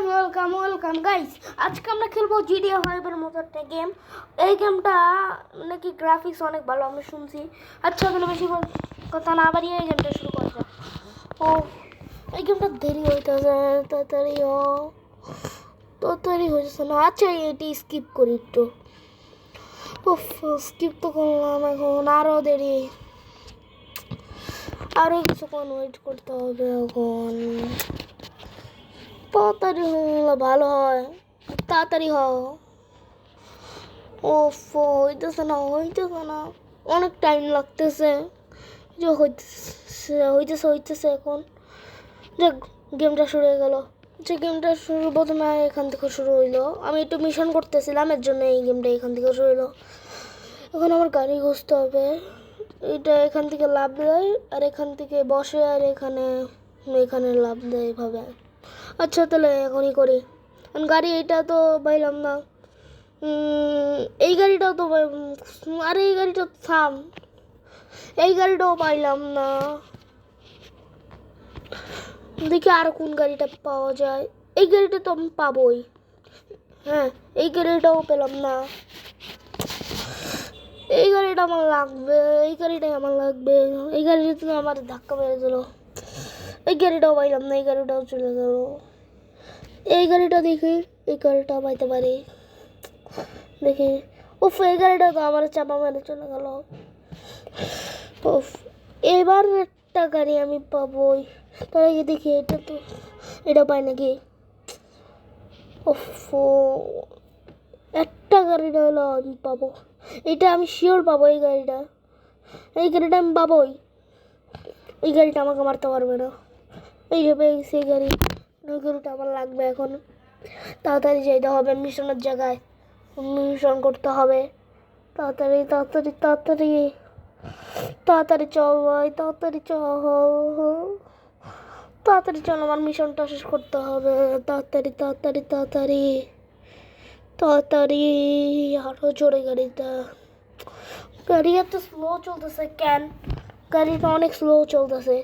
Welcome guys. আজকে আমরা খেলবো জিটিএ 5 এর মতো একটা গেম। এই গেমটা নাকি গ্রাফিক্স অনেক ভালো আমি শুনছি। আচ্ছা তাহলে বেশি কথা না বাড়িয়ে এই গেমটা শুরু করা যাক। ও এই গেমটা দেরি হইতেছে, তাড়াতাড়ি হয়েছে না। আচ্ছা এটি স্কিপ করি একটু। স্কিপ তো করলাম, এখন আরও দেরি, আরও কিছুক্ষণ ওয়েট করতে হবে। এখন তাড়াতাড়ি হলে ভালো হয়, তাড়াতাড়ি হও। হইতেছে না, অনেক টাইম লাগতেছে। যে হইতেছে এখন যে গেমটা শুরু হয়ে গেল। যে গেমটা শুরু প্রথমে এখান থেকে শুরু হইলো। আমি একটু মিশন করতেছিলাম, এর জন্য এই গেমটা এখান থেকে শুরু হইলো। এখন আমার গাড়ি খুঁজতে হবে। এটা এখান থেকে লাভ দেয় আর এখান থেকে বসে আর এখানে লাভ দেয় এইভাবে। আচ্ছা তাহলে এখনই করি। গাড়ি এইটা তো পাইলাম না। এই গাড়িটাও তো আরে এই গাড়িটা থাম, এই গাড়িটাও পাইলাম না। দেখি আর কোন গাড়িটা পাওয়া যায়। এই গাড়িটা তো আমি পাবোই। হ্যাঁ এই গাড়িটাও পেলাম না। এই গাড়িটা আমার লাগবে, এই গাড়িটাই আমার লাগবে। এই গাড়িটা তো আমার ধাক্কা মেরে দিল। এই গাড়িটাও পাইলাম না, এই গাড়িটাও চলে গেল। এই গাড়িটা দেখি, এই গাড়িটা পাইতে পারি দেখি। এই গাড়িটা তো আমার চাপা মেরে চলে গেল। এবার একটা গাড়ি আমি পাবোই। তার আগে দেখি এটা পাই নাকি। একটা গাড়িটা হলো আমি পাবো, এটা আমি শিওর পাবো। এই গাড়িটা আমি পাবোই। এই গাড়িটা আমাকে মারতে পারবে না। এই সেই গাড়ি, ওই গাড়িটা আমার লাগবে। এখন তাড়াতাড়ি যেতে হবে মিশনের জায়গায়, মিশন করতে হবে। তাড়াতাড়ি চল ভাই, তাড়াতাড়ি চল, আমার মিশনটা শেষ করতে হবে। তাড়াতাড়ি আরো জোরে গাড়ি এত স্লো চলতেছে কেন? গাড়িটা অনেক স্লো চলতেছে।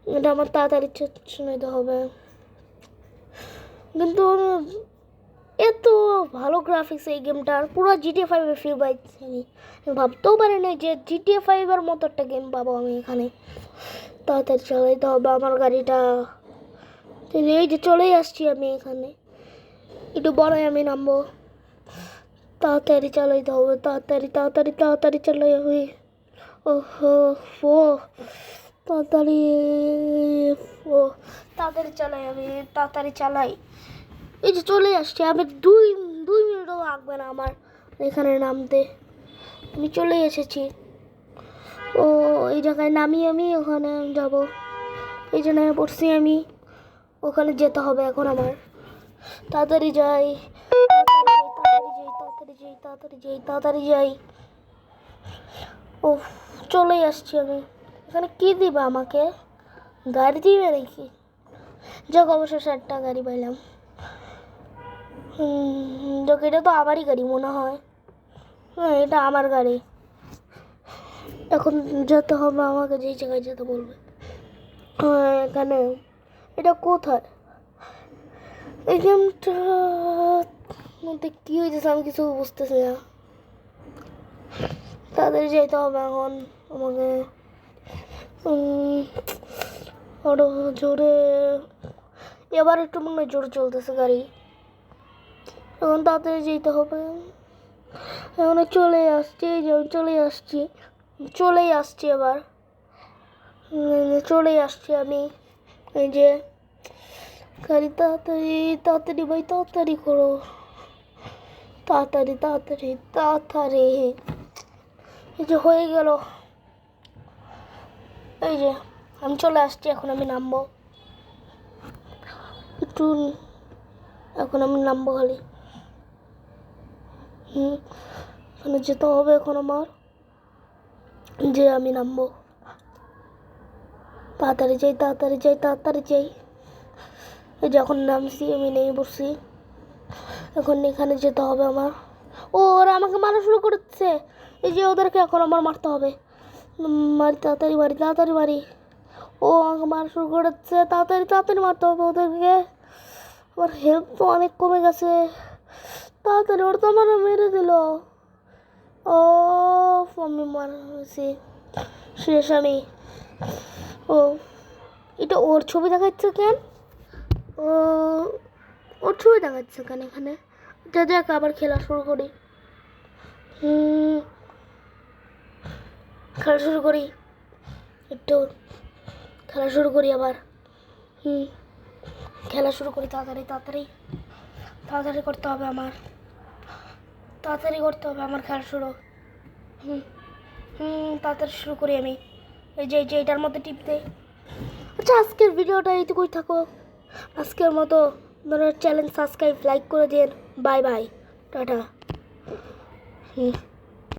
এটা আমার তাড়াতাড়ি নিতে হবে। কিন্তু এত ভালো গ্রাফিক্স এই গেমটার, পুরো জিটিএ 5 এর ফিল পাইছি। ভাবতেও পারিনি যে জিটিএ 5 এর মতো একটা গেম পাবো আমি এখানে। তাড়াতাড়ি চালাইতে হবে আমার গাড়িটা। এই যে চলেই আসছি আমি এখানে, একটু বড়ই আমি নামবো। তাড়াতাড়ি চালাইতে হবে, তাড়াতাড়ি চালাই হবে। তাড়াতাড়ি চালাই। এই যে চলে আসছে, আমি দুই মিনিটও লাগবে না আমার এখানে নামতে। আমি চলে এসেছি। এই জায়গায় নামি আমি ওখানে যাব। এই জন্য পড়ছি আমি, ওখানে যেতে হবে এখন আমার। তাড়াতাড়ি যাই। চলে আসছি আমি এখানে। কি দিবা আমাকে? গাড়ি দিবে নাকি? যাক অবশ্যই একটা গাড়ি পাইলাম। যাক এটা তো আমারই গাড়ি মনে হয়। হ্যাঁ এটা আমার গাড়ি। এখন যেতে হবে আমাকে, যেই জায়গায় যেতে বলবে। হ্যাঁ এখানে। এটা কোথায়? এই গেমটা মধ্যে কি হয়েছে আমি কিছু বুঝতেছি না। তাদের যেতে হবে এখন আমাকে আরো জোরে। এবার একটু মনে হয় জোরে চলতেছে গাড়ি। এখন তাড়াতাড়ি যেতে হবে। এখন চলেই আসছি এবার। চলেই আসছি আমি। এই যে গাড়ি, তাড়াতাড়ি ভাই, তাড়াতাড়ি করো। তাড়াতাড়ি। এই যে হয়ে গেল। এই যে আমি চলে আসছি, এখন আমি নামবো একটু। এখন আমি নামবো খালি। এখানে যেতে হবে এখন আমার, যে আমি নামবো। তাড়াতাড়ি যাই। এই যে এখন নামছি, আমি নেমে পড়ছি। এখন এখানে যেতে হবে আমার। ওরা আমাকে মারা শুরু করছে। এই যে ওদেরকে এখন আমার মারতে হবে। তাড়াতাড়ি মারি। আমাকে মারা শুরু করেছে। তাড়াতাড়ি মারতে হবে ওদেরকে। আমার হেল্প তো অনেক কমে গেছে। তাড়াতাড়ি, ওর তো আমার মেরে দিল। ও, আমি মারছি, শেষ আমি। ও, এটা ওর ছবি দেখাচ্ছে কেন? ও, ওর ছবি দেখাচ্ছে কেন এখানে? যা যাক, আবার খেলা শুরু করি। খেলা শুরু করি, একটু খেলা শুরু করি আবার। খেলা শুরু করি, তাড়াতাড়ি তাড়াতাড়ি তাড়াতাড়ি করতে হবে আমার, তাড়াতাড়ি করতে হবে আমার খেলা শুরু। তাড়াতাড়ি শুরু করি আমি। এই যে এটার মধ্যে টিপতে। আচ্ছা, আজকের ভিডিওটা এইটুকুই থাকো। আজকের মতো চ্যানেল সাবস্ক্রাইব, লাইক করে দিন। Bye bye, tata.